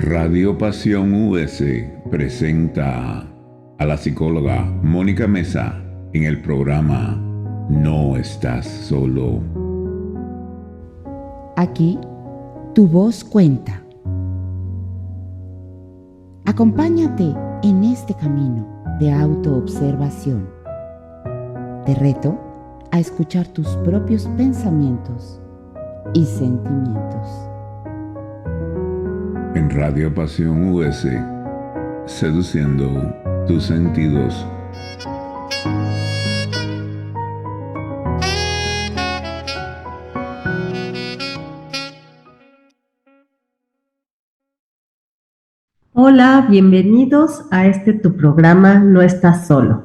Radio Pasión US presenta a la psicóloga Mónica Mesa en el programa No Estás Solo. Aquí, tu voz cuenta. Acompáñate en este camino de autoobservación. Te reto a escuchar tus propios pensamientos y sentimientos. En Radio Pasión US, seduciendo tus sentidos. Hola, bienvenidos a tu programa No Estás Solo.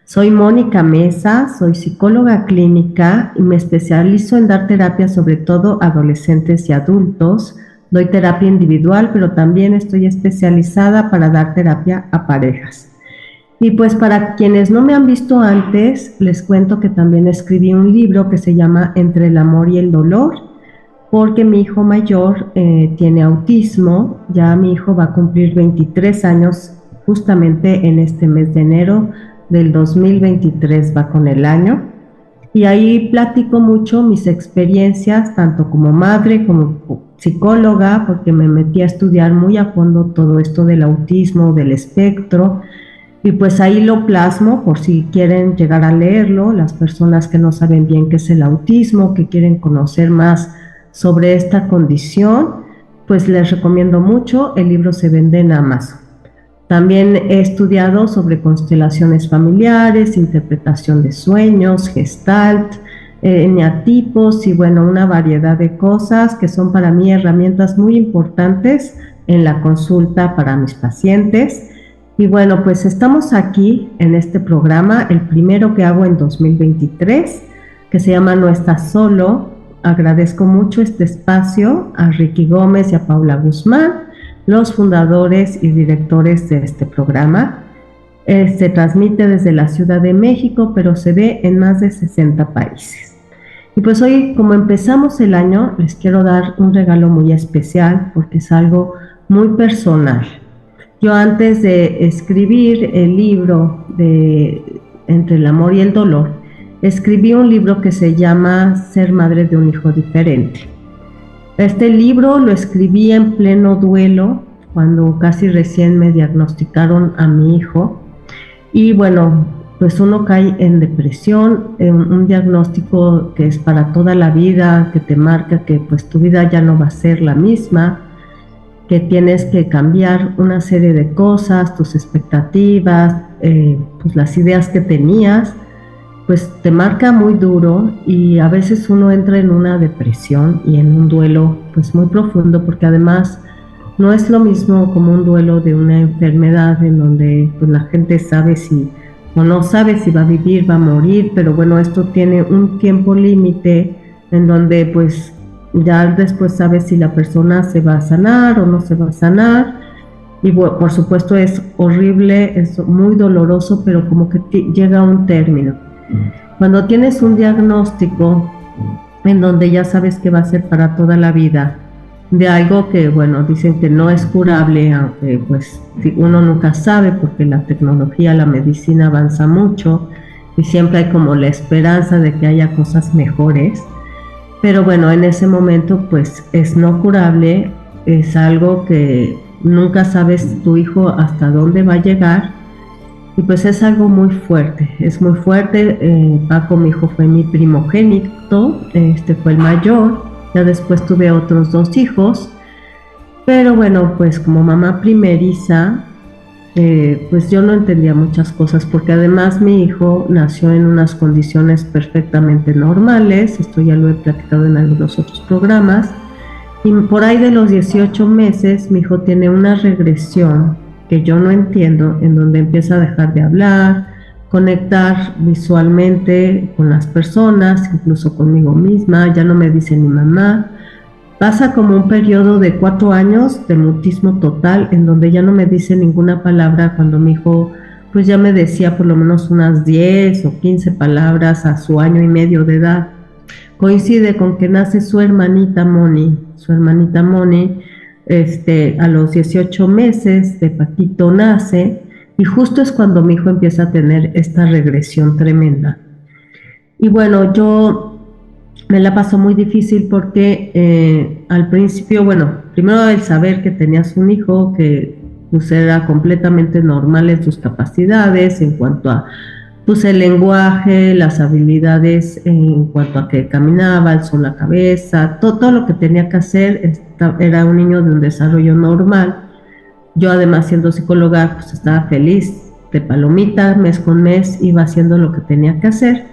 Soy Mónica Mesa, soy psicóloga clínica y me especializo en dar terapia sobre todo a adolescentes y adultos. Doy terapia individual, pero también estoy especializada para dar terapia a parejas. Y pues para quienes no me han visto antes, les cuento que también escribí un libro que se llama Entre el amor y el dolor, porque mi hijo mayor tiene autismo. Ya mi hijo va a cumplir 23 años justamente en este mes de enero del 2023, va con el año. Y ahí platico mucho mis experiencias, tanto como madre como psicóloga, porque me metí a estudiar muy a fondo todo esto del autismo, del espectro, y pues ahí lo plasmo por si quieren llegar a leerlo, las personas que no saben bien qué es el autismo, que quieren conocer más sobre esta condición, pues les recomiendo mucho. El libro se vende en Amazon. También he estudiado sobre constelaciones familiares, interpretación de sueños, gestalt, eneatipos y bueno, una variedad de cosas que son para mí herramientas muy importantes en la consulta para mis pacientes. Y bueno, pues estamos aquí en este programa, el primero que hago en 2023, que se llama No Estás Solo. Agradezco mucho este espacio a Ricky Gómez y a Paula Guzmán, los fundadores y directores de este programa. Se transmite desde la Ciudad de México, pero se ve en más de 60 países. Y pues hoy, como empezamos el año, les quiero dar un regalo muy especial porque es algo muy personal. Yo antes de escribir el libro de Entre el amor y el dolor, escribí un libro que se llama Ser madre de un hijo diferente. Este libro lo escribí en pleno duelo, cuando casi recién me diagnosticaron a mi hijo. Y bueno, pues uno cae en depresión, en un diagnóstico que es para toda la vida, que te marca que pues tu vida ya no va a ser la misma, que tienes que cambiar una serie de cosas, tus expectativas, pues las ideas que tenías, pues te marca muy duro y a veces uno entra en una depresión y en un duelo pues muy profundo, porque además no es lo mismo como un duelo de una enfermedad en donde pues la gente sabe si o no sabe si va a vivir, va a morir, pero bueno, esto tiene un tiempo límite en donde pues ya después sabes si la persona se va a sanar o no se va a sanar. Y bueno, por supuesto es horrible, es muy doloroso, pero como que llega a un término. Cuando tienes un diagnóstico en donde ya sabes que va a ser para toda la vida, de algo que, bueno, dicen que no es curable, aunque pues uno nunca sabe porque la tecnología, la medicina avanza mucho y siempre hay como la esperanza de que haya cosas mejores, pero bueno, en ese momento pues es no curable, es algo que nunca sabes tu hijo hasta dónde va a llegar. Y pues es algo muy fuerte, es muy fuerte. Paco, mi hijo, fue mi primogénito, fue el mayor, ya después tuve otros 2 hijos, pero bueno, pues como mamá primeriza, pues yo no entendía muchas cosas, porque además mi hijo nació en unas condiciones perfectamente normales, esto ya lo he platicado en algunos otros programas, y por ahí de los 18 meses mi hijo tiene una regresión que yo no entiendo, en donde empieza a dejar de hablar, conectar visualmente con las personas, incluso conmigo misma, ya no me dice ni mamá. Pasa como un periodo de 4 años de mutismo total, en donde ya no me dice ninguna palabra, cuando mi hijo pues ya me decía por lo menos unas 10 o 15 palabras a su año y medio de edad. Coincide con que nace su hermanita Moni, A los 18 meses de Paquito nace y justo es cuando mi hijo empieza a tener esta regresión tremenda. Y bueno, yo me la pasó muy difícil porque al principio, bueno, primero el saber que tenías un hijo que pues era completamente normal en sus capacidades en cuanto a pues el lenguaje, las habilidades en cuanto a que caminaba, alzó la cabeza, todo lo que tenía que hacer, era un niño de un desarrollo normal. Yo además siendo psicóloga pues estaba feliz de palomita, mes con mes iba haciendo lo que tenía que hacer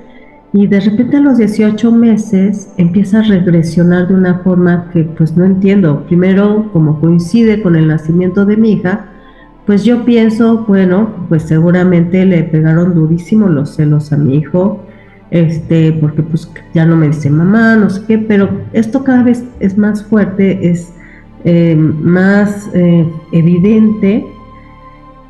y de repente a los 18 meses empieza a regresionar de una forma que pues no entiendo. Primero, como coincide con el nacimiento de mi hija, pues yo pienso, bueno, pues seguramente le pegaron durísimo los celos a mi hijo, porque pues ya no me dice mamá, no sé qué, pero esto cada vez es más fuerte, es más evidente,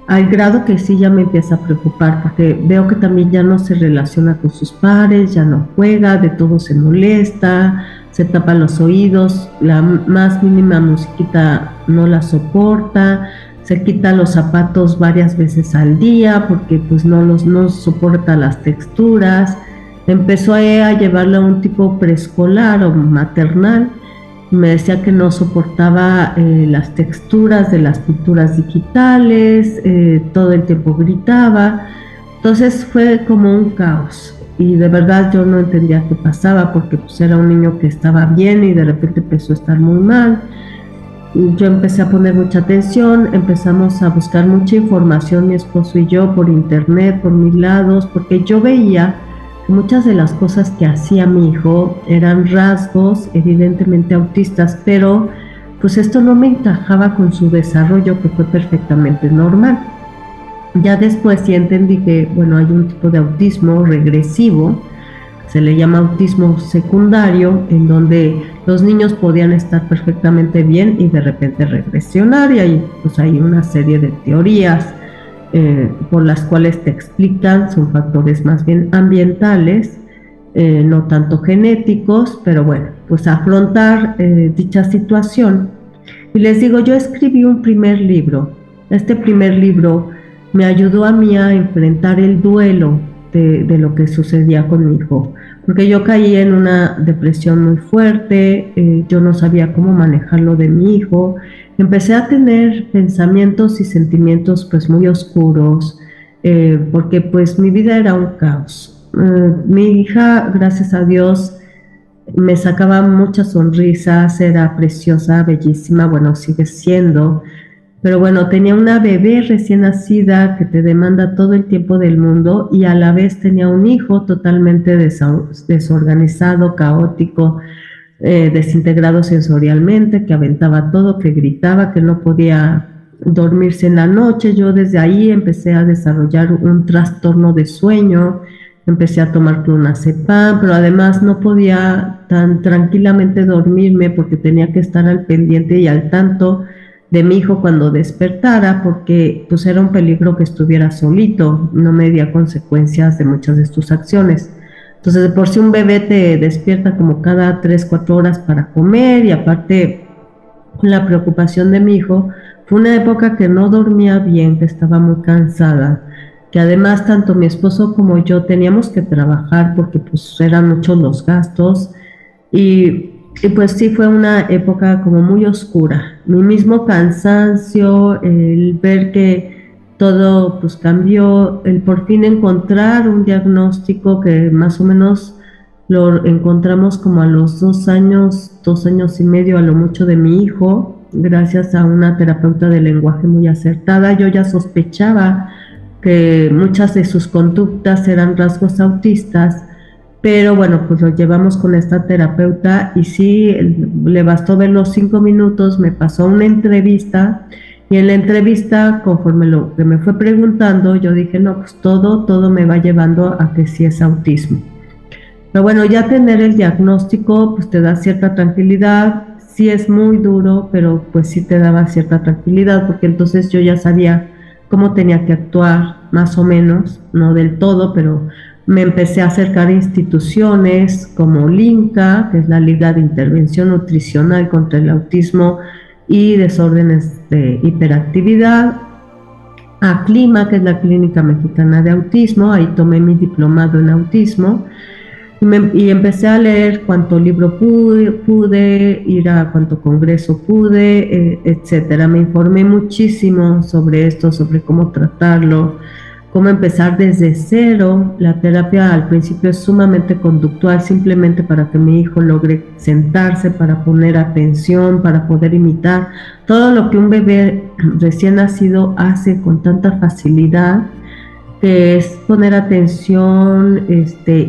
al grado que sí ya me empieza a preocupar, porque veo que también ya no se relaciona con sus pares, ya no juega, de todo se molesta, se tapa los oídos, la más mínima musiquita no la soporta, se quita los zapatos varias veces al día porque pues no soporta las texturas. Empezó a llevarla a un tipo preescolar o maternal. Me decía que no soportaba las texturas de las pinturas digitales, todo el tiempo gritaba. Entonces fue como un caos y de verdad yo no entendía qué pasaba porque pues era un niño que estaba bien y de repente empezó a estar muy mal. Yo empecé a poner mucha atención, empezamos a buscar mucha información, mi esposo y yo, por internet, por mis lados, porque yo veía que muchas de las cosas que hacía mi hijo eran rasgos evidentemente autistas, pero pues esto no me encajaba con su desarrollo, que fue perfectamente normal. Ya después sí entendí que, bueno, hay un tipo de autismo regresivo, se le llama autismo secundario, en donde los niños podían estar perfectamente bien y de repente regresionar, y ahí pues hay una serie de teorías por las cuales te explican, son factores más bien ambientales, no tanto genéticos, pero bueno, pues afrontar dicha situación. Y les digo, yo escribí un primer libro. Este primer libro me ayudó a mí a enfrentar el duelo de lo que sucedía con mi hijo, porque yo caí en una depresión muy fuerte, yo no sabía cómo manejarlo de mi hijo, empecé a tener pensamientos y sentimientos pues muy oscuros, porque pues mi vida era un caos. Mi hija, gracias a Dios, me sacaba muchas sonrisas, era preciosa, bellísima, bueno, sigue siendo, pero bueno, tenía una bebé recién nacida que te demanda todo el tiempo del mundo y a la vez tenía un hijo totalmente desorganizado, caótico, desintegrado sensorialmente, que aventaba todo, que gritaba, que no podía dormirse en la noche. Yo desde ahí empecé a desarrollar un trastorno de sueño, empecé a tomar clonazepam, pero además no podía tan tranquilamente dormirme porque tenía que estar al pendiente y al tanto de mi hijo cuando despertara, porque pues era un peligro que estuviera solito, no medía consecuencias de muchas de tus acciones. Entonces, de por sí un bebé te despierta como cada 3, 4 horas para comer, y aparte la preocupación de mi hijo, fue una época que no dormía bien, que estaba muy cansada, que además tanto mi esposo como yo teníamos que trabajar porque pues eran muchos los gastos, y pues sí fue una época como muy oscura. Mi mismo cansancio, el ver que todo pues cambió, el por fin encontrar un diagnóstico que más o menos lo encontramos como a los 2 años, 2 años y medio a lo mucho de mi hijo, gracias a una terapeuta de lenguaje muy acertada. Yo ya sospechaba que muchas de sus conductas eran rasgos autistas, pero bueno, pues lo llevamos con esta terapeuta y sí, le bastó ver los 5 minutos, me pasó una entrevista y en la entrevista, conforme lo que me fue preguntando, yo dije, no, pues todo me va llevando a que sí es autismo. Pero bueno, ya tener el diagnóstico pues te da cierta tranquilidad, sí es muy duro, pero pues sí te daba cierta tranquilidad porque entonces yo ya sabía cómo tenía que actuar, más o menos, no del todo, pero me empecé a acercar a instituciones como LINCA, que es la Liga de Intervención Nutricional contra el Autismo y desórdenes de hiperactividad. A Clima, que es la Clínica Mexicana de Autismo, ahí tomé mi diplomado en autismo y empecé a leer cuánto libro pude, ir a cuánto congreso pude, etcétera. Me informé muchísimo sobre esto, sobre cómo tratarlo, cómo empezar desde cero. La terapia al principio es sumamente conductual, simplemente para que mi hijo logre sentarse, para poner atención, para poder imitar todo lo que un bebé recién nacido hace con tanta facilidad, que es poner atención,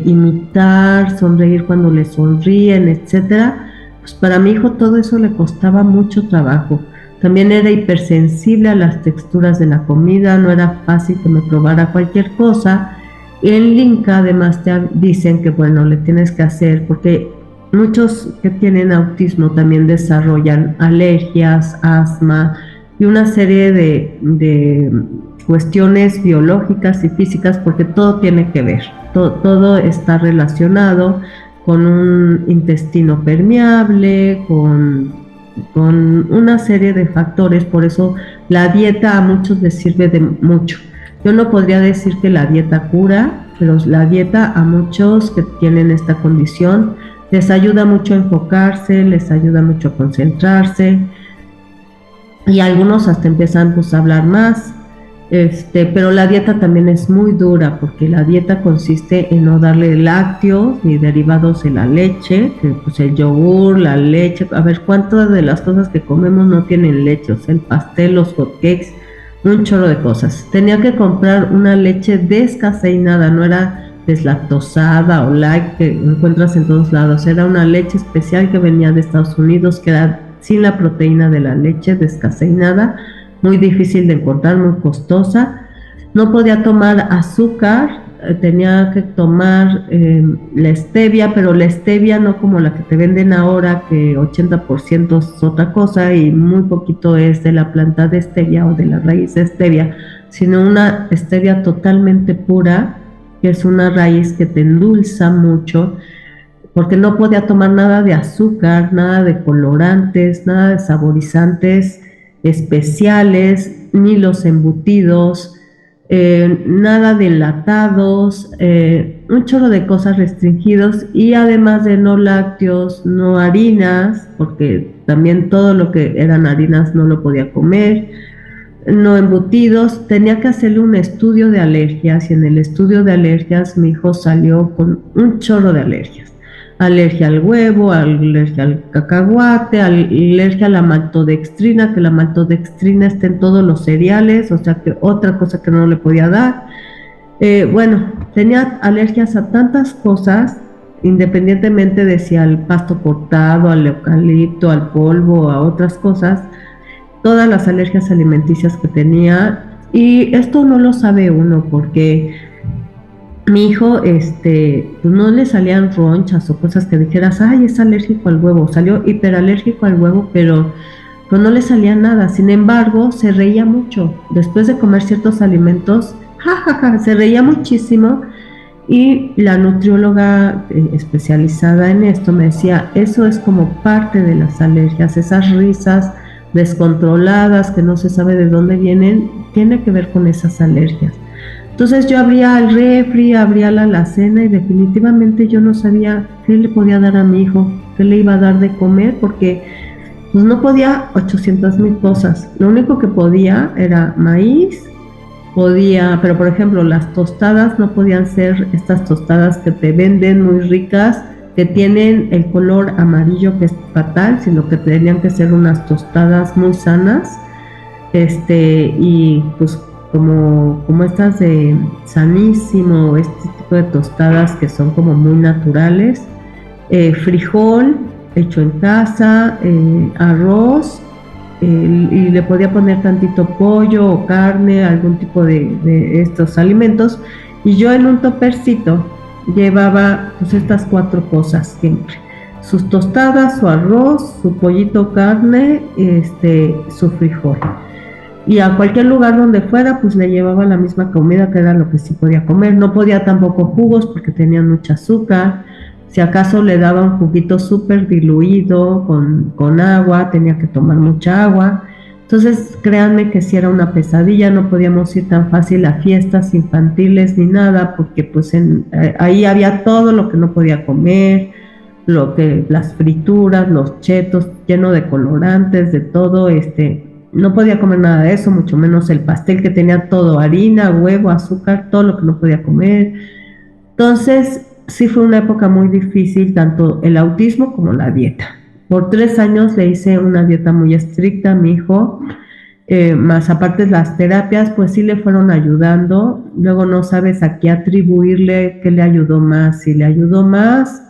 imitar, sonreír cuando le sonríen, etcétera. Pues para mi hijo todo eso le costaba mucho trabajo. También era hipersensible a las texturas de la comida, no era fácil que me probara cualquier cosa. En Linca además te dicen que bueno, le tienes que hacer, porque muchos que tienen autismo también desarrollan alergias, asma y una serie de cuestiones biológicas y físicas, porque todo tiene que ver, todo está relacionado con un intestino permeable, con una serie de factores. Por eso la dieta a muchos les sirve de mucho. Yo no podría decir que la dieta cura, pero la dieta a muchos que tienen esta condición les ayuda mucho a enfocarse, les ayuda mucho a concentrarse, y algunos hasta empiezan pues a hablar más. Pero la dieta también es muy dura, porque la dieta consiste en no darle lácteos ni derivados de la leche, que pues el yogur, la leche, a ver cuántas de las cosas que comemos no tienen leche, o sea, el pastel, los hotcakes, un chorro de cosas. Tenía que comprar una leche descafeinada, no era deslactosada o light que encuentras en todos lados, era una leche especial que venía de Estados Unidos, que era sin la proteína de la leche, descafeinada, muy difícil de encontrar, muy costosa. No podía tomar azúcar, tenía que tomar la stevia, pero la stevia no como la que te venden ahora, que 80% es otra cosa y muy poquito es de la planta de stevia o de la raíz de stevia, sino una stevia totalmente pura, que es una raíz que te endulza mucho, porque no podía tomar nada de azúcar, nada de colorantes, nada de saborizantes especiales, ni los embutidos, nada de enlatados, un chorro de cosas restringidos, y además de no lácteos, no harinas, porque también todo lo que eran harinas no lo podía comer, no embutidos. Tenía que hacerle un estudio de alergias, y en el estudio de alergias mi hijo salió con un chorro de alergias. Alergia al huevo, alergia al cacahuate, alergia a la maltodextrina, que la maltodextrina está en todos los cereales, o sea que otra cosa que no le podía dar. Bueno, tenía alergias a tantas cosas, independientemente de si al pasto cortado, al eucalipto, al polvo, a otras cosas, todas las alergias alimenticias que tenía. Y esto no lo sabe uno, porque mi hijo, pues no le salían ronchas o cosas que dijeras, ay, es alérgico al huevo. Salió hiperalérgico al huevo, pero pues no le salía nada. Sin embargo, se reía mucho. Después de comer ciertos alimentos, se reía muchísimo. Y la nutrióloga especializada en esto me decía, eso es como parte de las alergias, esas risas descontroladas que no se sabe de dónde vienen, tiene que ver con esas alergias. Entonces yo abría el refri, abría la alacena, y definitivamente yo no sabía qué le podía dar a mi hijo, qué le iba a dar de comer, porque pues no podía 800,000 cosas. Lo único que podía era maíz, pero por ejemplo las tostadas no podían ser estas tostadas que te venden muy ricas, que tienen el color amarillo, que es fatal, sino que tenían que ser unas tostadas muy sanas, y pues como estas de Sanísimo, este tipo de tostadas que son como muy naturales, frijol hecho en casa, arroz, y le podía poner tantito pollo o carne, algún tipo de estos alimentos, y yo en un topercito llevaba pues estas 4 cosas siempre: sus tostadas, su arroz, su pollito, carne, su frijol. Y a cualquier lugar donde fuera, pues le llevaba la misma comida, que era lo que sí podía comer. No podía tampoco jugos porque tenían mucha azúcar. Si acaso le daba un juguito súper diluido con agua, tenía que tomar mucha agua. Entonces, créanme que si era una pesadilla, no podíamos ir tan fácil a fiestas infantiles ni nada, porque pues ahí había todo lo que no podía comer, las frituras, los chetos, lleno de colorantes, de todo, no podía comer nada de eso, mucho menos el pastel que tenía todo, harina, huevo, azúcar, todo lo que no podía comer. Entonces, sí fue una época muy difícil, tanto el autismo como la dieta. Por 3 años le hice una dieta muy estricta a mi hijo, más aparte las terapias, pues sí le fueron ayudando. Luego no sabes a qué atribuirle qué le ayudó más. Si le ayudó más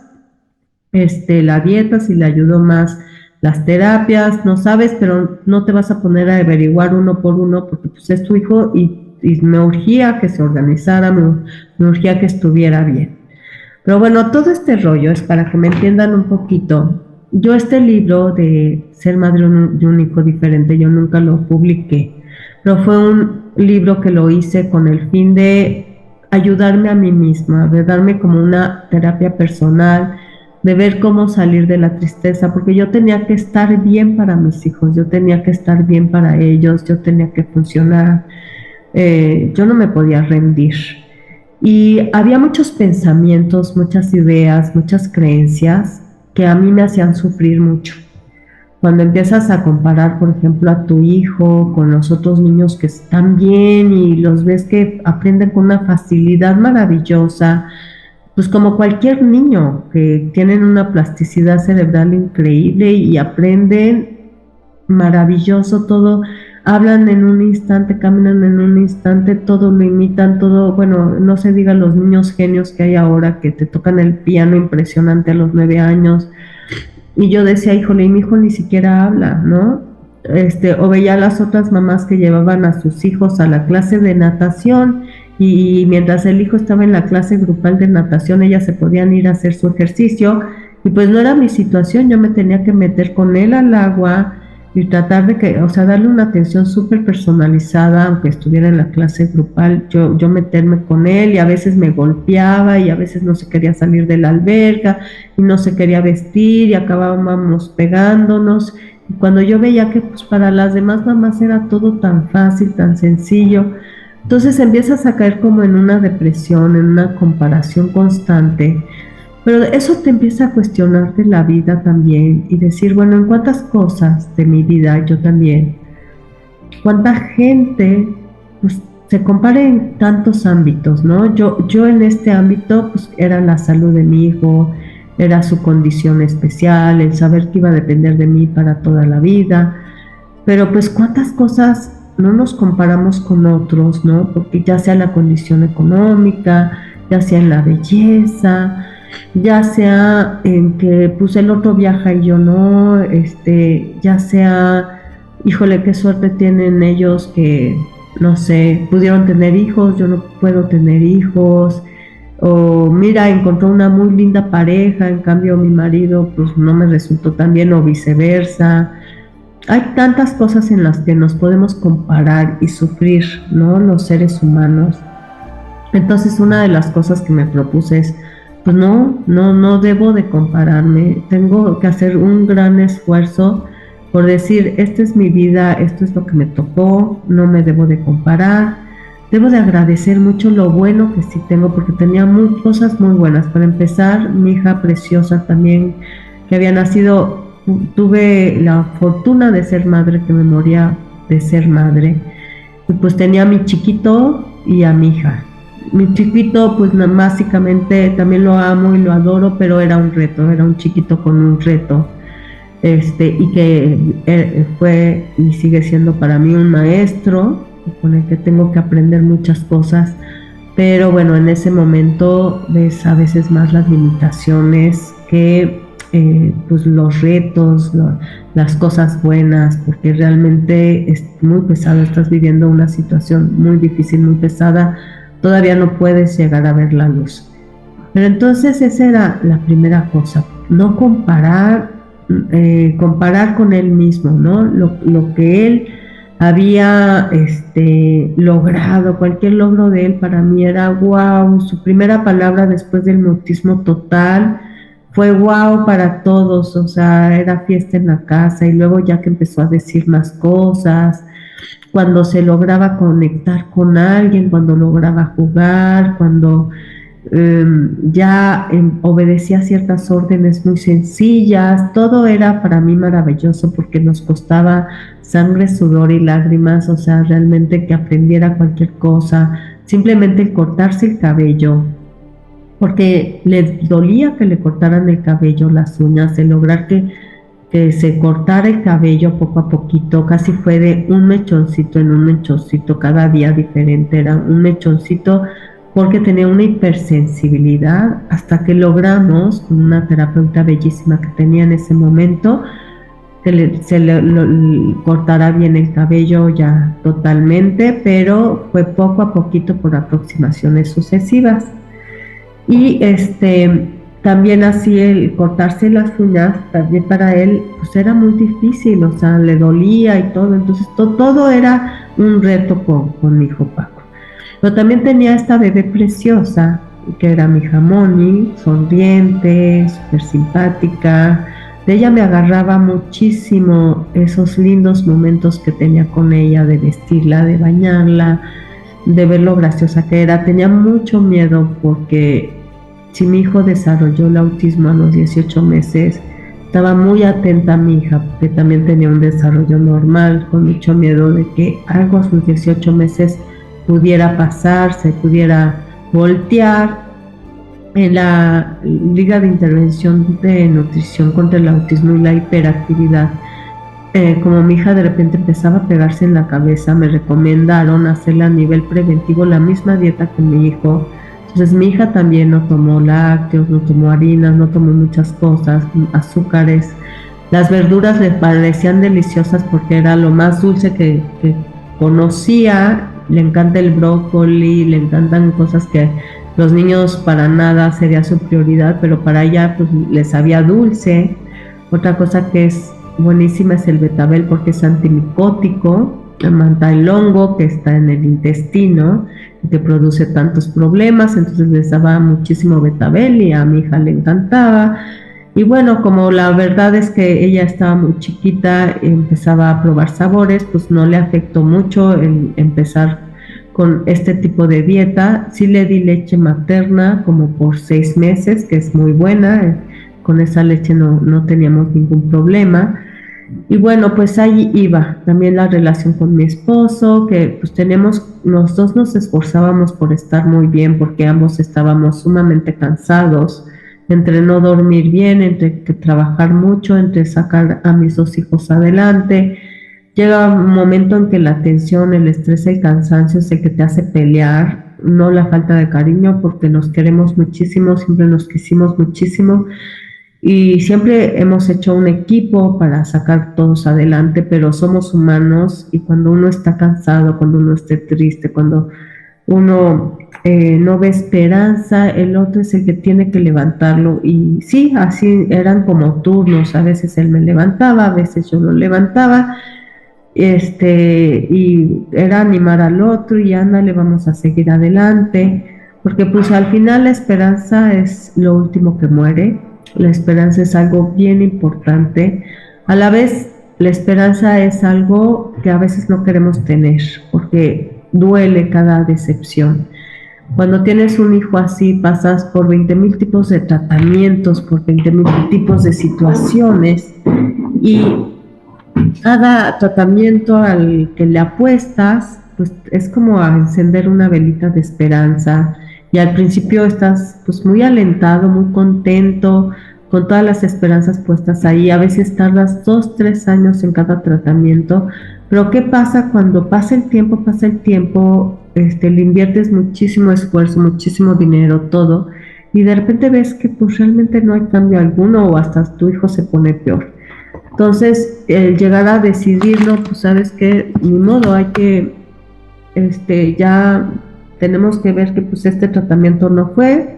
la dieta, si le ayudó más las terapias, no sabes, pero no te vas a poner a averiguar uno por uno porque pues es tu hijo y me urgía que se organizara, me urgía que estuviera bien. Pero bueno, todo este rollo es para que me entiendan un poquito. Yo este libro de Ser madre de un hijo diferente, yo nunca lo publiqué, pero fue un libro que lo hice con el fin de ayudarme a mí misma, de darme como una terapia personal, de ver cómo salir de la tristeza, porque yo tenía que estar bien para mis hijos, yo tenía que estar bien para ellos, yo tenía que funcionar, yo no me podía rendir. Y había muchos pensamientos, muchas ideas, muchas creencias que a mí me hacían sufrir mucho. Cuando empiezas a comparar, por ejemplo, a tu hijo con los otros niños que están bien y los ves que aprenden con una facilidad maravillosa, pues como cualquier niño, que tienen una plasticidad cerebral increíble y aprenden maravilloso todo, hablan en un instante, caminan en un instante, todo lo imitan, todo, bueno, no se diga los niños genios que hay ahora que te tocan el piano impresionante a los 9 años. Y yo decía, híjole, y mi hijo ni siquiera habla, ¿no? O veía a las otras mamás que llevaban a sus hijos a la clase de natación y mientras el hijo estaba en la clase grupal de natación, ellas se podían ir a hacer su ejercicio y pues no era mi situación, yo me tenía que meter con él al agua y tratar de que, o sea, darle una atención súper personalizada, aunque estuviera en la clase grupal, yo meterme con él y a veces me golpeaba y a veces no se quería salir de la alberca y no se quería vestir y acabábamos pegándonos. Y cuando yo veía que pues para las demás mamás era todo tan fácil, tan sencillo, entonces empiezas a caer como en una depresión, en una comparación constante. Pero eso te empieza a cuestionarte la vida también y decir, bueno, ¿en cuántas cosas de mi vida yo también? ¿Cuánta gente pues, se compara en tantos ámbitos, ¿no? Yo en este ámbito pues era la salud de mi hijo, era su condición especial, el saber que iba a depender de mí para toda la vida, pero pues cuántas cosas no nos comparamos con otros, ¿no? Porque ya sea la condición económica, ya sea en la belleza, ya sea en que pues el otro viaja y yo no, ya sea, híjole, qué suerte tienen ellos que, no sé, pudieron tener hijos, yo no puedo tener hijos, o mira, encontró una muy linda pareja, en cambio mi marido pues no me resultó tan bien, o viceversa. Hay tantas cosas en las que nos podemos comparar y sufrir, ¿no? Los seres humanos. Entonces una de las cosas que me propuse es, pues no debo de compararme, tengo que hacer un gran esfuerzo por decir, esta es mi vida, esto es lo que me tocó, no me debo de comparar, debo de agradecer mucho lo bueno que sí tengo, porque tenía cosas muy buenas. Para empezar, mi hija preciosa también, que había nacido, tuve la fortuna de ser madre, que me moría de ser madre, y pues tenía a mi chiquito y a mi hija. Mi chiquito, pues básicamente también lo amo y lo adoro, pero era un reto, era un chiquito con un reto, y que fue y sigue siendo para mí un maestro, con el que tengo que aprender muchas cosas, pero bueno, en ese momento ves a veces más las limitaciones que pues los retos, las cosas buenas, porque realmente es muy pesado, estás viviendo una situación muy difícil, muy pesada, todavía no puedes llegar a ver la luz. Pero entonces esa era la primera cosa, no comparar, comparar con él mismo, ¿no? Lo que él había logrado, cualquier logro de él para mí era wow, su primera palabra después del mutismo total, fue wow para todos, o sea, era fiesta en la casa y luego ya que empezó a decir más cosas, cuando se lograba conectar con alguien, cuando lograba jugar, cuando ya obedecía ciertas órdenes muy sencillas, todo era para mí maravilloso porque nos costaba sangre, sudor y lágrimas, o sea, realmente que aprendiera cualquier cosa, simplemente el cortarse el cabello, porque le dolía que le cortaran el cabello, las uñas, de lograr que se cortara el cabello poco a poquito, casi fue de un mechoncito en un mechoncito, cada día diferente, era un mechoncito porque tenía una hipersensibilidad, hasta que logramos, con una terapeuta bellísima que tenía en ese momento, que cortara bien el cabello ya totalmente, pero fue poco a poquito por aproximaciones sucesivas. Y también así el cortarse las uñas, también para él pues era muy difícil, o sea, le dolía y todo, entonces todo era un reto con mi hijo Paco. Pero también tenía esta bebé preciosa, que era mi hija Moni, sonriente, súper simpática. De ella me agarraba muchísimo esos lindos momentos que tenía con ella, de vestirla, de bañarla, de ver lo graciosa que era. Tenía mucho miedo porque si mi hijo desarrolló el autismo a los 18 meses, estaba muy atenta a mi hija, porque también tenía un desarrollo normal, con mucho miedo de que algo a sus 18 meses pudiera pasar, se pudiera voltear. En la Liga de Intervención de Nutrición contra el Autismo y la Hiperactividad, como mi hija de repente empezaba a pegarse en la cabeza, me recomendaron hacerle a nivel preventivo la misma dieta que mi hijo. Entonces mi hija también no tomó lácteos, no tomó harinas, no tomó muchas cosas, azúcares. Las verduras le parecían deliciosas porque era lo más dulce que conocía. Le encanta el brócoli, le encantan cosas que los niños para nada sería su prioridad, pero para ella pues les sabía dulce. Otra cosa que es buenísima es el betabel porque es antimicótico, el mantailongo que está en el intestino y que produce tantos problemas, entonces les daba muchísimo betabel y a mi hija le encantaba. Y bueno, como la verdad es que ella estaba muy chiquita, empezaba a probar sabores, pues no le afectó mucho el empezar con este tipo de dieta. Sí le di leche materna como por 6 meses, que es muy buena, con esa leche no teníamos ningún problema. Y bueno, pues ahí iba también la relación con mi esposo, que pues los dos nos esforzábamos por estar muy bien, porque ambos estábamos sumamente cansados, entre no dormir bien, entre que trabajar mucho, entre sacar a mis 2 hijos adelante. Llega un momento en que la tensión, el estrés, el cansancio es el que te hace pelear, no la falta de cariño, porque nos queremos muchísimo, siempre nos quisimos muchísimo y siempre hemos hecho un equipo para sacar todos adelante, pero somos humanos y cuando uno está cansado, cuando uno esté triste, cuando uno no ve esperanza, el otro es el que tiene que levantarlo. Y sí, así eran como turnos, a veces él me levantaba, a veces yo lo levantaba, y era animar al otro y ándale, vamos a seguir adelante, porque pues al final la esperanza es lo último que muere, la esperanza es algo bien importante, a la vez la esperanza es algo que a veces no queremos tener, porque duele cada decepción. Cuando tienes un hijo así, pasas por 20,000 tipos de tratamientos, por 20,000 tipos de situaciones, y cada tratamiento al que le apuestas, pues es como a encender una velita de esperanza. Y al principio estás pues muy alentado, muy contento, con todas las esperanzas puestas ahí. A veces tardas 2, 3 años en cada tratamiento. Pero ¿qué pasa cuando pasa el tiempo, le inviertes muchísimo esfuerzo, muchísimo dinero, todo, y de repente ves que pues realmente no hay cambio alguno o hasta tu hijo se pone peor? Entonces, el llegar a decidir, no, pues sabes que ni modo, hay que, ya tenemos que ver que pues este tratamiento no fue,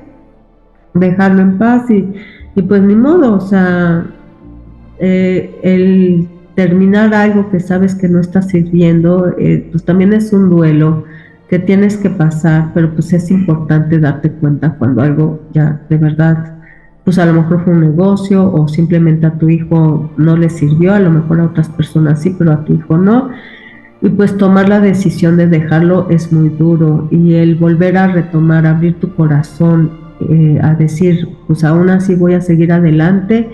dejarlo en paz y pues ni modo, o sea, el terminar algo que sabes que no está sirviendo, pues también es un duelo que tienes que pasar, pero pues es importante darte cuenta cuando algo ya de verdad pues a lo mejor fue un negocio o simplemente a tu hijo no le sirvió, a lo mejor a otras personas sí, pero a tu hijo no. Y pues tomar la decisión de dejarlo es muy duro, y el volver a retomar, abrir tu corazón, a decir, pues aún así voy a seguir adelante,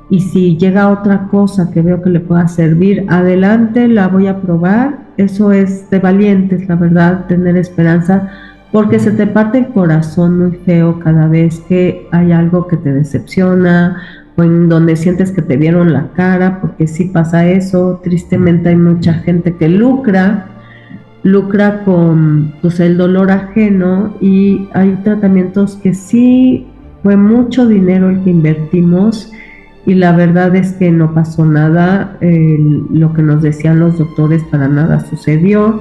y si llega otra cosa que veo que le pueda servir, adelante, la voy a probar. Eso es de valientes, la verdad, tener esperanza, porque se te parte el corazón muy feo cada vez que hay algo que te decepciona o en donde sientes que te vieron la cara, porque sí pasa eso. Tristemente hay mucha gente que lucra con pues el dolor ajeno, y hay tratamientos que sí fue mucho dinero el que invertimos y la verdad es que no pasó nada. Lo que nos decían los doctores para nada sucedió.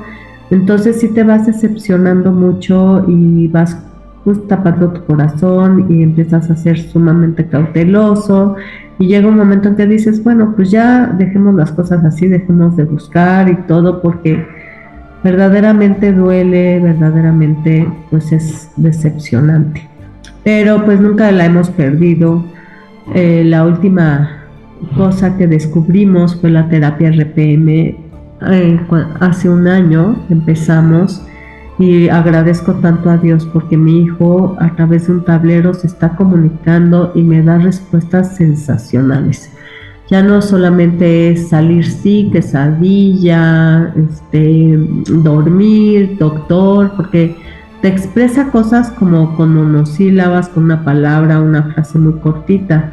Entonces sí te vas decepcionando mucho y vas pues tapando tu corazón y empiezas a ser sumamente cauteloso, y llega un momento en que dices, bueno, pues ya dejemos las cosas así, dejemos de buscar y todo, porque verdaderamente duele, verdaderamente pues es decepcionante. Pero pues nunca la hemos perdido. La última cosa que descubrimos fue la terapia RPM. Hace un año empezamos, y agradezco tanto a Dios porque mi hijo a través de un tablero se está comunicando y me da respuestas sensacionales. Ya no solamente es salir sí, quesadilla, dormir, doctor, porque te expresa cosas como con monosílabas, con una palabra, una frase muy cortita.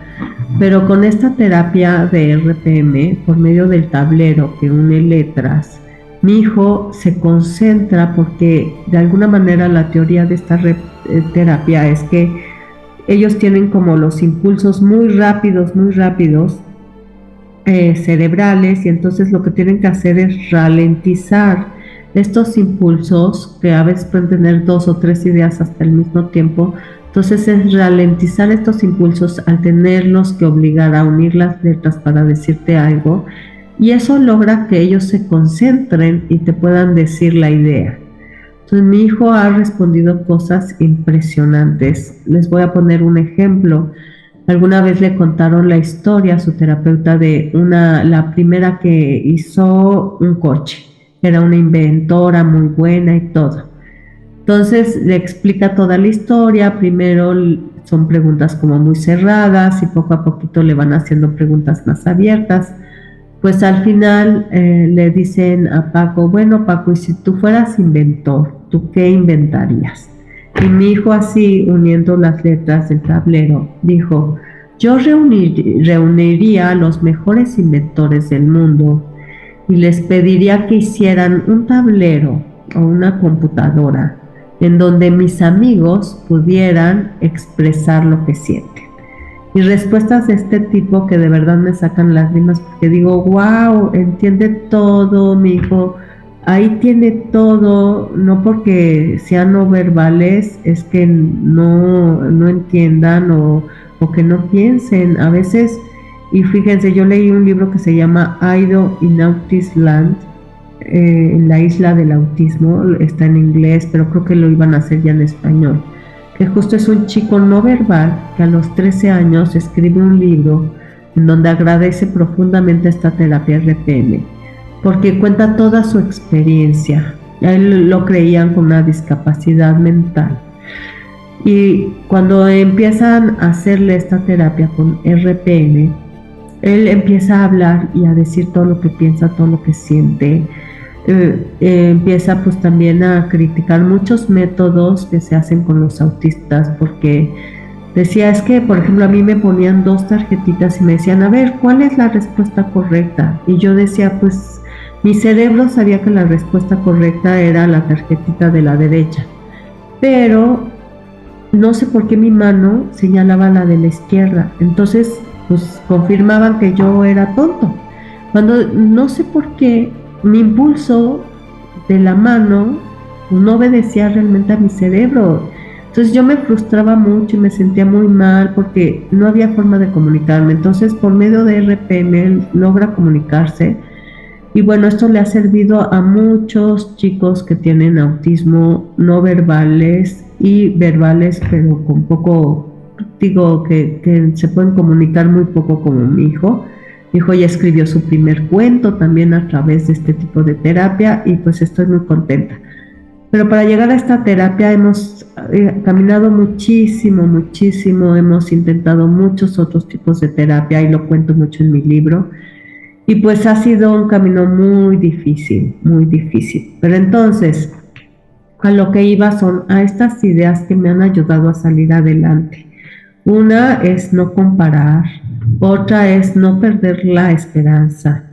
Pero con esta terapia de RPM, por medio del tablero que une letras, mi hijo se concentra, porque de alguna manera la teoría de esta terapia es que ellos tienen como los impulsos muy rápidos, cerebrales, y entonces lo que tienen que hacer es ralentizar estos impulsos, que a veces pueden tener 2 o 3 ideas hasta el mismo tiempo. Entonces es ralentizar estos impulsos al tenerlos que obligar a unir las letras para decirte algo, y eso logra que ellos se concentren y te puedan decir la idea. Entonces mi hijo ha respondido cosas impresionantes. Les voy a poner un ejemplo. Alguna vez le contaron la historia a su terapeuta de la primera que hizo un coche. Era una inventora muy buena y todo. Entonces le explica toda la historia. Primero son preguntas como muy cerradas y poco a poquito le van haciendo preguntas más abiertas. Pues al final le dicen a Paco, bueno Paco, y si tú fueras inventor, ¿tú qué inventarías? Y mi hijo, así uniendo las letras del tablero, dijo, yo reuniría a los mejores inventores del mundo y les pediría que hicieran un tablero o una computadora en donde mis amigos pudieran expresar lo que sienten. Y respuestas de este tipo que de verdad me sacan lágrimas, porque digo, wow, entiende todo, mi hijo, ahí tiene todo. No porque sean no verbales es que no entiendan o que no piensen. A veces, y fíjense, yo leí un libro que se llama Aido in Autism Land, en la isla del autismo, está en inglés, pero creo que lo iban a hacer ya en español, que justo es un chico no verbal que a los 13 años escribe un libro en donde agradece profundamente esta terapia RPM, porque cuenta toda su experiencia. A él lo creían con una discapacidad mental, y cuando empiezan a hacerle esta terapia con RPM, él empieza a hablar y a decir todo lo que piensa, todo lo que siente. Empieza pues también a criticar muchos métodos que se hacen con los autistas, porque decía, es que por ejemplo a mí me ponían 2 tarjetitas y me decían, a ver, ¿cuál es la respuesta correcta? Y yo decía, pues mi cerebro sabía que la respuesta correcta era la tarjetita de la derecha, pero no sé por qué mi mano señalaba la de la izquierda. Entonces pues confirmaban que yo era tonto, cuando no sé por qué mi impulso de la mano no obedecía realmente a mi cerebro. Entonces yo me frustraba mucho y me sentía muy mal porque no había forma de comunicarme. Entonces por medio de RPM él logra comunicarse, y bueno, esto le ha servido a muchos chicos que tienen autismo no verbales y verbales pero con poco digo que se pueden comunicar muy poco como mi hijo. Mi hijo ya escribió su primer cuento también a través de este tipo de terapia y pues estoy muy contenta. Pero para llegar a esta terapia hemos caminado muchísimo, muchísimo, hemos intentado muchos otros tipos de terapia y lo cuento mucho en mi libro. Y pues ha sido un camino muy difícil, muy difícil. Pero entonces, a lo que iba son a estas ideas que me han ayudado a salir adelante. Una es no comparar, otra es no perder la esperanza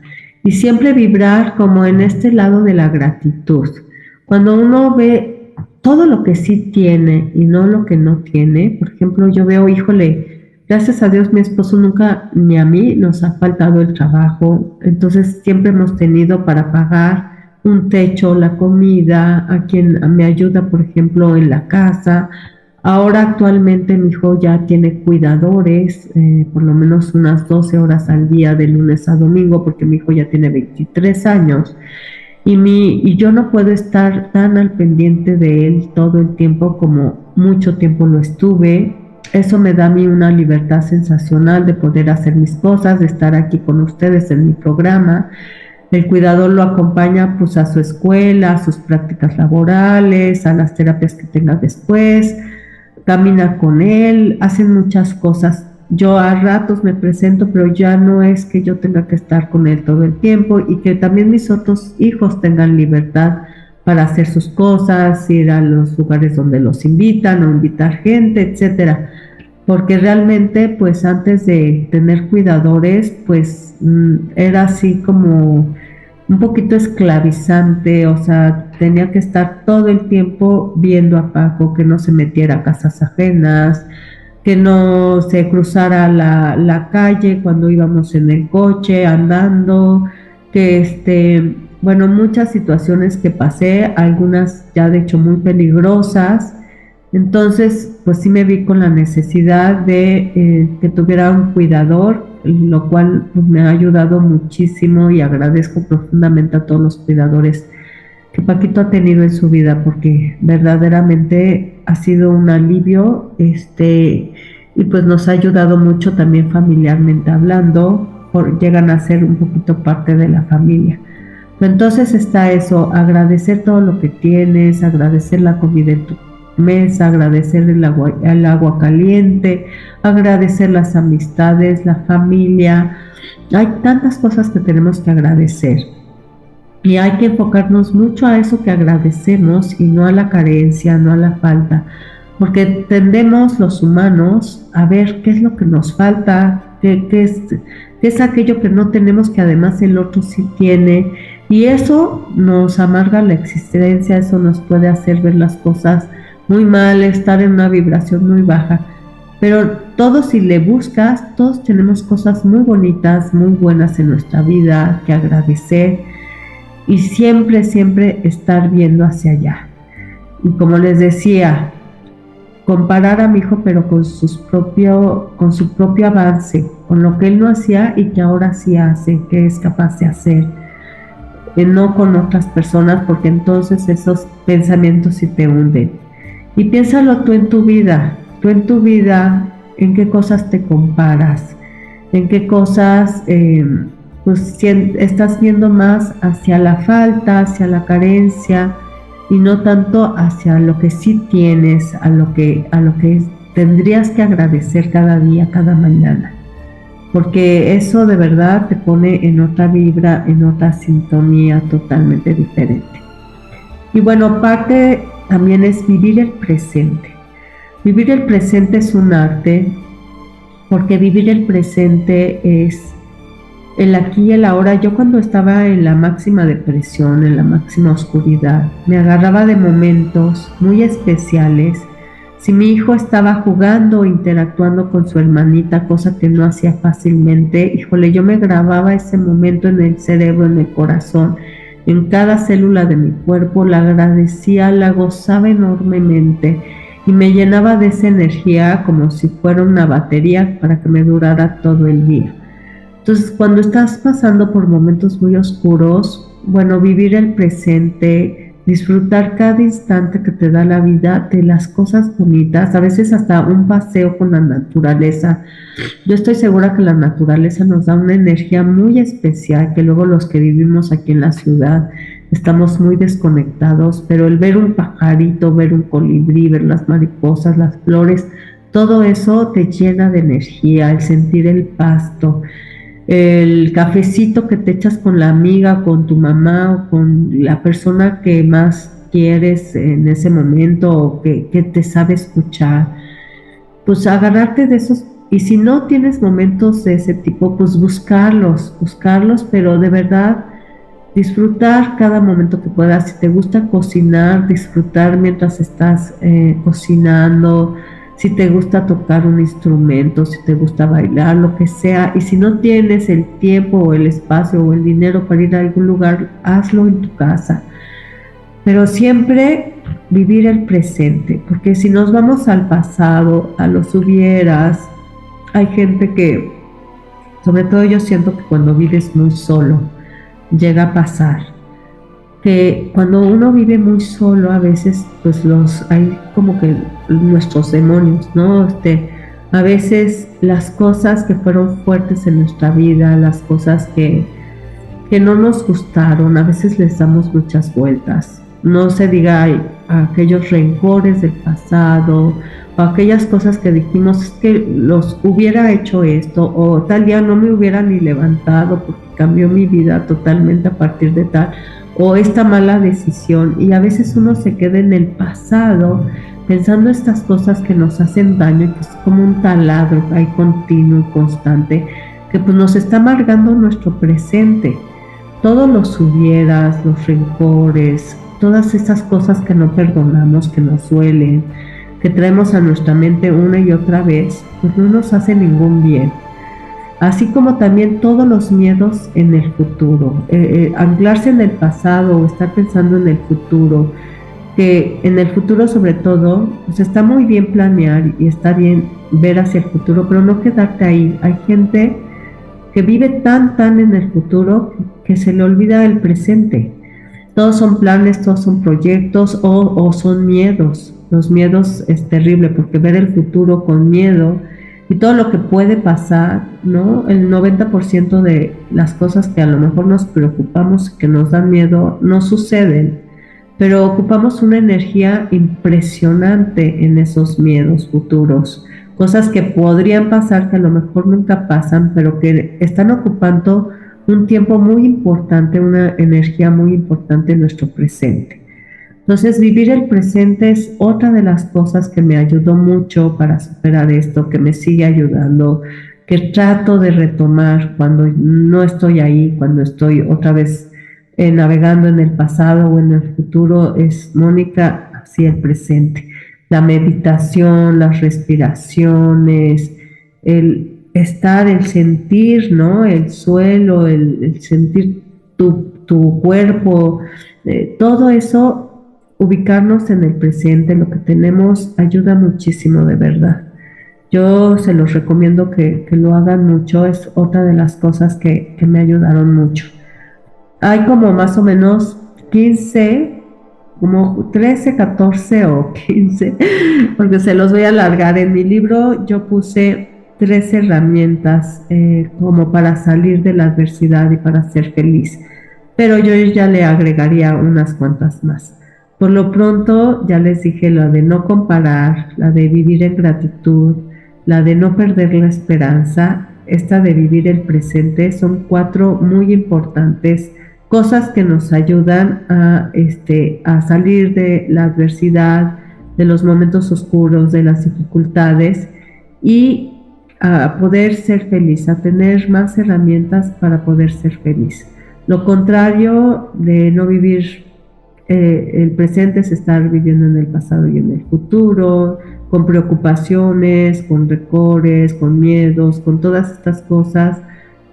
y siempre vibrar como en este lado de la gratitud. Cuando uno ve todo lo que sí tiene y no lo que no tiene, por ejemplo, yo veo, híjole, gracias a Dios mi esposo nunca ni a mí nos ha faltado el trabajo, entonces siempre hemos tenido para pagar un techo, la comida, a quien me ayuda, por ejemplo, en la casa. Ahora actualmente mi hijo ya tiene cuidadores, por lo menos unas 12 horas al día de lunes a domingo, porque mi hijo ya tiene 23 años y yo no puedo estar tan al pendiente de él todo el tiempo como mucho tiempo lo estuve. Eso me da a mí una libertad sensacional de poder hacer mis cosas, de estar aquí con ustedes en mi programa. El cuidador lo acompaña pues a su escuela, a sus prácticas laborales, a las terapias que tenga después, camina con él, hacen muchas cosas. Yo a ratos me presento, pero ya no es que yo tenga que estar con él todo el tiempo y que también mis otros hijos tengan libertad para hacer sus cosas, ir a los lugares donde los invitan o invitar gente, etcétera. Porque realmente, pues antes de tener cuidadores, pues era así como un poquito esclavizante, o sea, tenía que estar todo el tiempo viendo a Paco, que no se metiera a casas ajenas, que no se cruzara la calle cuando íbamos en el coche, andando, que bueno, muchas situaciones que pasé, algunas ya de hecho muy peligrosas. Entonces, pues sí me vi con la necesidad de que tuviera un cuidador, lo cual pues, me ha ayudado muchísimo y agradezco profundamente a todos los cuidadores que Paquito ha tenido en su vida, porque verdaderamente ha sido un alivio, y pues nos ha ayudado mucho también familiarmente hablando, llegan a ser un poquito parte de la familia. Entonces está eso, agradecer todo lo que tienes, agradecer la comida en tu mesa, agradecer el agua caliente, agradecer las amistades, la familia. Hay tantas cosas que tenemos que agradecer y hay que enfocarnos mucho a eso que agradecemos y no a la carencia, no a la falta, porque tendemos los humanos a ver qué es lo que nos falta, qué es aquello que no tenemos que además el otro sí tiene, y eso nos amarga la existencia, eso nos puede hacer ver las cosas muy mal, estar en una vibración muy baja. Pero todos, si le buscas, todos tenemos cosas muy bonitas, muy buenas en nuestra vida que agradecer y siempre, siempre estar viendo hacia allá. Y como les decía, comparar a mi hijo pero con su propio avance, con lo que él no hacía y que ahora sí hace, que es capaz de hacer, no con otras personas, porque entonces esos pensamientos sí te hunden. Y piénsalo tú en tu vida, en qué cosas te comparas, en qué cosas pues estás viendo más hacia la falta, hacia la carencia y no tanto hacia lo que sí tienes, a lo que tendrías que agradecer cada día, cada mañana. Porque eso de verdad te pone en otra vibra, en otra sintonía totalmente diferente. Y bueno, parte también es vivir el presente. Vivir el presente es un arte, porque vivir el presente es el aquí y el ahora. Yo cuando estaba en la máxima depresión, en la máxima oscuridad, me agarraba de momentos muy especiales. Si mi hijo estaba jugando o interactuando con su hermanita, cosa que no hacía fácilmente, híjole, yo me grababa ese momento en el cerebro, en el corazón, en cada célula de mi cuerpo, la agradecía, la gozaba enormemente y me llenaba de esa energía como si fuera una batería para que me durara todo el día. Entonces, cuando estás pasando por momentos muy oscuros, bueno, vivir el presente, disfrutar cada instante que te da la vida de las cosas bonitas, a veces hasta un paseo con la naturaleza. Yo estoy segura que la naturaleza nos da una energía muy especial, que luego los que vivimos aquí en la ciudad estamos muy desconectados, pero el ver un pajarito, ver un colibrí, ver las mariposas, las flores, todo eso te llena de energía, el sentir el pasto, el cafecito que te echas con la amiga, con tu mamá o con la persona que más quieres en ese momento o que te sabe escuchar, pues agarrarte de esos, y si no tienes momentos de ese tipo, pues buscarlos, pero de verdad disfrutar cada momento que puedas. Si te gusta cocinar, disfrutar mientras estás cocinando. Si te gusta tocar un instrumento, si te gusta bailar, lo que sea. Y si no tienes el tiempo o el espacio o el dinero para ir a algún lugar, hazlo en tu casa. Pero siempre vivir el presente, porque si nos vamos al pasado, a los hubieras, hay gente que, sobre todo yo siento que cuando vives muy solo, llega a pasar que cuando uno vive muy solo, a veces pues hay como que nuestros demonios, ¿no? A veces las cosas que fueron fuertes en nuestra vida, las cosas que no nos gustaron, a veces les damos muchas vueltas. No se diga aquellos rencores del pasado o aquellas cosas que dijimos, es que los hubiera hecho esto, o tal día no me hubiera ni levantado porque cambió mi vida totalmente a partir de tal, o esta mala decisión. Y a veces uno se queda en el pasado pensando estas cosas que nos hacen daño y que es como un taladro ahí continuo y constante que pues nos está amargando nuestro presente. Todos los hubieras, los rencores, todas esas cosas que no perdonamos, que nos duelen, que traemos a nuestra mente una y otra vez, pues no nos hace ningún bien. Así como también todos los miedos en el futuro, anclarse en el pasado o estar pensando en el futuro, que en el futuro sobre todo, pues está muy bien planear y está bien ver hacia el futuro, pero no quedarte ahí. Hay gente que vive tan en el futuro que se le olvida el presente. Todos son planes, todos son proyectos o son miedos. Los miedos es terrible porque ver el futuro con miedo y todo lo que puede pasar, ¿no? El 90% de las cosas que a lo mejor nos preocupamos, que nos dan miedo, no suceden, pero ocupamos una energía impresionante en esos miedos futuros, cosas que podrían pasar que a lo mejor nunca pasan, pero que están ocupando un tiempo muy importante, una energía muy importante en nuestro presente. Entonces, vivir el presente es otra de las cosas que me ayudó mucho para superar esto, que me sigue ayudando, que trato de retomar cuando no estoy ahí, cuando estoy otra vez navegando en el pasado o en el futuro. Es, Mónica, así el presente. La meditación, las respiraciones, el estar, el sentir, ¿no? El suelo, el sentir tu cuerpo, todo eso. Ubicarnos en el presente, lo que tenemos, ayuda muchísimo, de verdad. Yo se los recomiendo que lo hagan mucho, es otra de las cosas que me ayudaron mucho. Hay como más o menos 15, como 13, 14 o 15, porque se los voy a alargar. En mi libro yo puse 13 herramientas como para salir de la adversidad y para ser feliz, pero yo ya le agregaría unas cuantas más. Por lo pronto, ya les dije la de no comparar, la de vivir en gratitud, la de no perder la esperanza, esta de vivir el presente. Son 4 muy importantes cosas que nos ayudan a salir de la adversidad, de los momentos oscuros, de las dificultades y a poder ser feliz, a tener más herramientas para poder ser feliz. Lo contrario de no vivir el presente es estar viviendo en el pasado y en el futuro, con preocupaciones, con rencores, con miedos, con todas estas cosas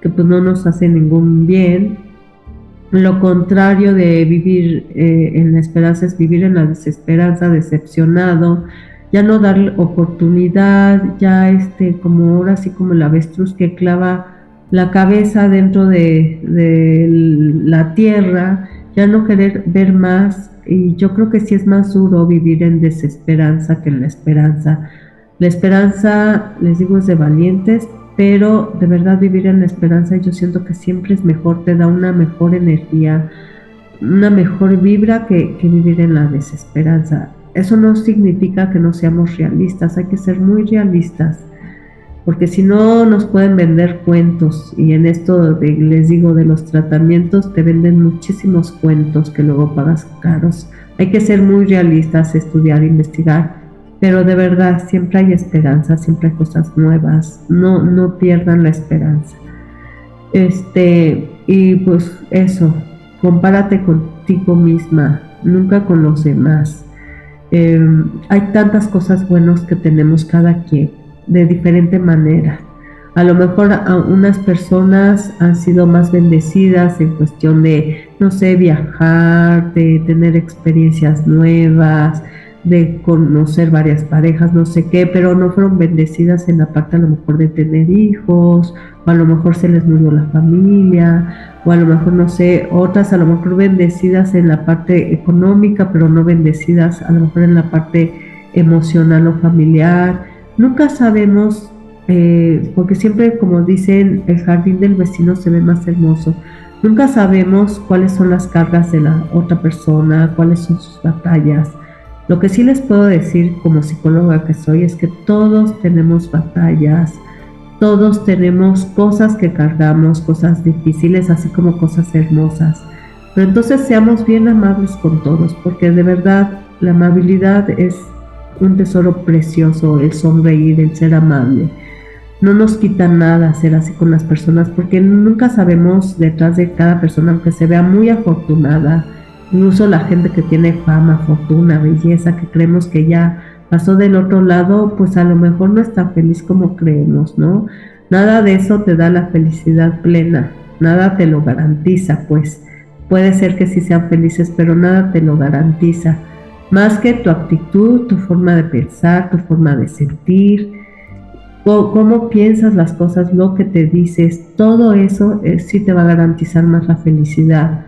que pues no nos hacen ningún bien. Lo contrario de vivir en la esperanza es vivir en la desesperanza, decepcionado, ya no darle oportunidad, ya como ahora sí como el avestruz que clava la cabeza dentro de la tierra ya no querer ver más, y yo creo que sí es más duro vivir en desesperanza que en la esperanza. La esperanza, les digo, es de valientes, pero de verdad vivir en la esperanza yo siento que siempre es mejor, te da una mejor energía, una mejor vibra que vivir en la desesperanza. Eso no significa que no seamos realistas, hay que ser muy realistas, porque si no nos pueden vender cuentos, y en esto les digo de los tratamientos te venden muchísimos cuentos que luego pagas caros. Hay que ser muy realistas, estudiar, investigar, pero de verdad siempre hay esperanza, siempre hay cosas nuevas, no pierdan la esperanza. Y pues eso, compárate contigo misma, nunca con los demás. Hay tantas cosas buenas que tenemos cada quien, de diferente manera. A lo mejor a unas personas han sido más bendecidas en cuestión de, no sé, viajar, de tener experiencias nuevas, de conocer varias parejas, no sé qué, pero no fueron bendecidas en la parte a lo mejor de tener hijos, o a lo mejor se les murió la familia, o a lo mejor, no sé, otras a lo mejor bendecidas en la parte económica, pero no bendecidas a lo mejor en la parte emocional o familiar. Nunca sabemos, porque siempre, como dicen, el jardín del vecino se ve más hermoso. Nunca sabemos cuáles son las cargas de la otra persona, cuáles son sus batallas. Lo que sí les puedo decir como psicóloga que soy es que todos tenemos batallas, todos tenemos cosas que cargamos, cosas difíciles, así como cosas hermosas. Pero entonces seamos bien amables con todos, porque de verdad la amabilidad es un tesoro precioso, el sonreír, el ser amable. No nos quita nada ser así con las personas, porque nunca sabemos detrás de cada persona, aunque se vea muy afortunada, incluso la gente que tiene fama, fortuna, belleza, que creemos que ya pasó del otro lado, pues a lo mejor no está feliz como creemos, ¿no? Nada de eso te da la felicidad plena, nada te lo garantiza, pues puede ser que sí sean felices, pero nada te lo garantiza, más que tu actitud, tu forma de pensar, tu forma de sentir, cómo piensas las cosas, lo que te dices, todo eso sí te va a garantizar más la felicidad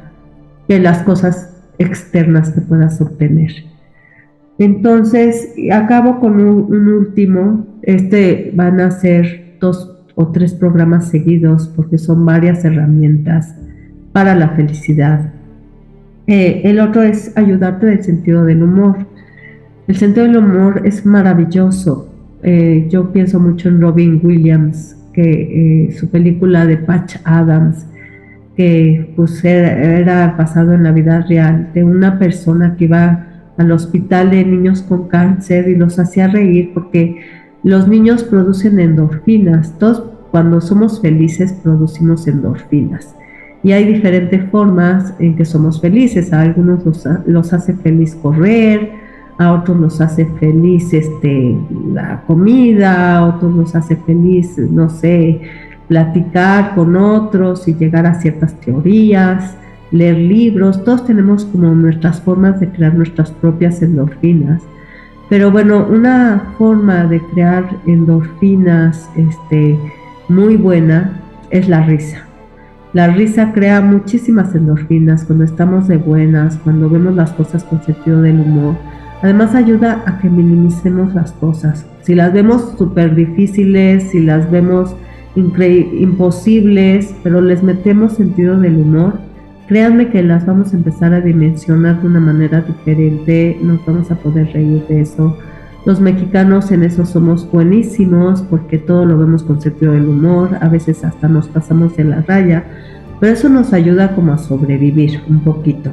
que las cosas externas que puedas obtener. Entonces, acabo con un último. Van a ser 2 o 3 programas seguidos porque son varias herramientas para la felicidad. El otro es ayudarte del sentido del humor. El sentido del humor es maravilloso. Yo pienso mucho en Robin Williams, que su película de Patch Adams, que pues era basado en la vida real, de una persona que iba al hospital de niños con cáncer y los hacía reír porque los niños producen endorfinas. Todos cuando somos felices producimos endorfinas. Y hay diferentes formas en que somos felices. A algunos los hace feliz correr, a otros los hace feliz la comida, a otros los hace feliz, no sé, platicar con otros y llegar a ciertas teorías, leer libros. Todos tenemos como nuestras formas de crear nuestras propias endorfinas. Pero bueno, una forma de crear endorfinas muy buena es la risa. La risa crea muchísimas endorfinas cuando estamos de buenas, cuando vemos las cosas con sentido del humor. Además ayuda a que minimicemos las cosas. Si las vemos súper difíciles, si las vemos imposibles, pero les metemos sentido del humor, créanme que las vamos a empezar a dimensionar de una manera diferente, nos vamos a poder reír de eso. Los mexicanos en eso somos buenísimos porque todo lo vemos con sentido del humor, a veces hasta nos pasamos de la raya, pero eso nos ayuda como a sobrevivir un poquito.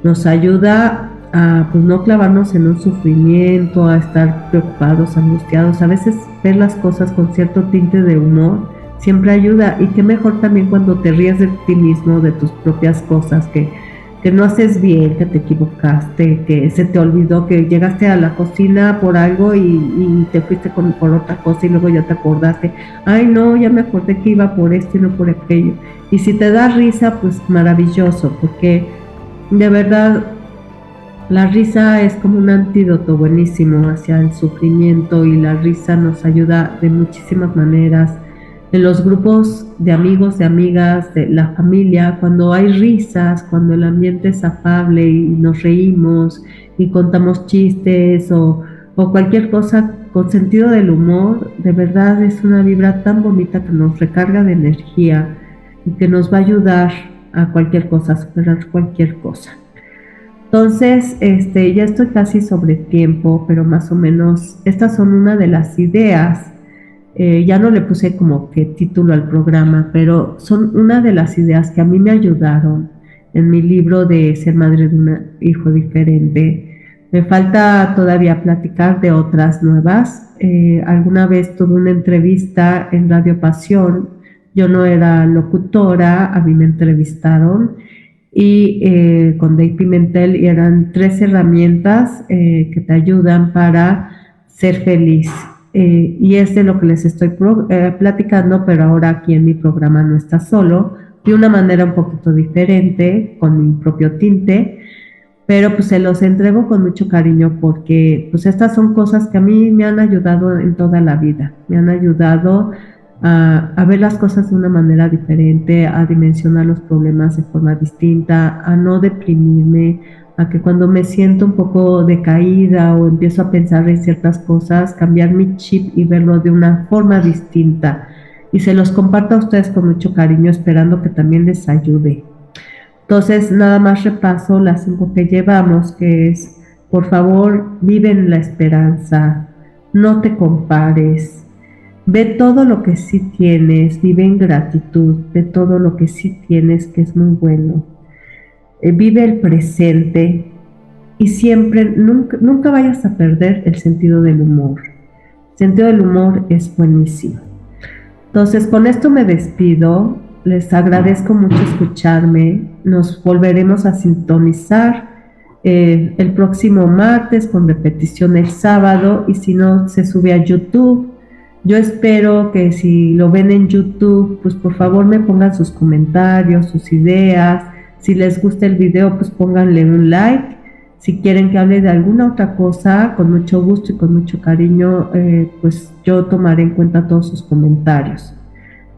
Nos ayuda a pues no clavarnos en un sufrimiento, a estar preocupados, angustiados. A veces ver las cosas con cierto tinte de humor siempre ayuda, y qué mejor también cuando te ríes de ti mismo, de tus propias cosas, que no haces bien, que te equivocaste, que se te olvidó, que llegaste a la cocina por algo y te fuiste por otra cosa y luego ya te acordaste, ay no, ya me acordé que iba por esto y no por aquello. Y si te da risa, pues maravilloso, porque de verdad la risa es como un antídoto buenísimo hacia el sufrimiento, y la risa nos ayuda de muchísimas maneras. en los grupos de amigos, de amigas, de la familia, cuando hay risas, cuando el ambiente es afable y nos reímos y contamos chistes o cualquier cosa con sentido del humor, de verdad es una vibra tan bonita que nos recarga de energía y que nos va a ayudar a cualquier cosa, a superar cualquier cosa. Entonces, ya estoy casi sobre tiempo, pero más o menos estas son una de las ideas. Ya no le puse como que título al programa, pero son una de las ideas que a mí me ayudaron en mi libro de Ser madre de un hijo diferente. Me falta todavía platicar de otras nuevas. Alguna vez tuve una entrevista en Radio Pasión. Yo no era locutora, a mí me entrevistaron y con Dave Pimentel, y eran 3 herramientas que te ayudan para ser feliz. Y es de lo que les estoy platicando, pero ahora aquí en mi programa No Estás Solo, de una manera un poquito diferente, con mi propio tinte, pero pues se los entrego con mucho cariño porque pues estas son cosas que a mí me han ayudado en toda la vida, me han ayudado a ver las cosas de una manera diferente, a dimensionar los problemas de forma distinta, a no deprimirme, a que cuando me siento un poco decaída o empiezo a pensar en ciertas cosas, cambiar mi chip y verlo de una forma distinta. Y se los comparto a ustedes con mucho cariño, esperando que también les ayude. Entonces, nada más repaso las 5 que llevamos, que es, por favor, vive en la esperanza, no te compares, ve todo lo que sí tienes, vive en gratitud de todo lo que sí tienes, que es muy bueno. Vive el presente y siempre, nunca vayas a perder el sentido del humor. El sentido del humor es buenísimo. Entonces, con esto me despido. Les agradezco mucho escucharme. Nos volveremos a sintonizar el próximo martes con repetición el sábado, y si no, se sube a YouTube. Yo espero que si lo ven en YouTube, pues por favor me pongan sus comentarios, sus ideas. Si les gusta el video, pues pónganle un like. Si quieren que hable de alguna otra cosa, con mucho gusto y con mucho cariño, pues yo tomaré en cuenta todos sus comentarios.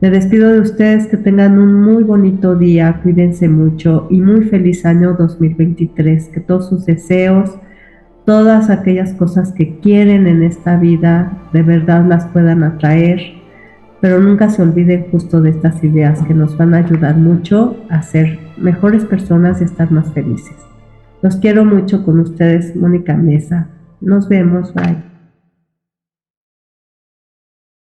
Me despido de ustedes, que tengan un muy bonito día, cuídense mucho y muy feliz año 2023. Que todos sus deseos, todas aquellas cosas que quieren en esta vida, de verdad las puedan atraer, pero nunca se olviden justo de estas ideas que nos van a ayudar mucho a ser mejores personas y a estar más felices. Los quiero mucho, con ustedes, Mónica Mesa. Nos vemos, bye.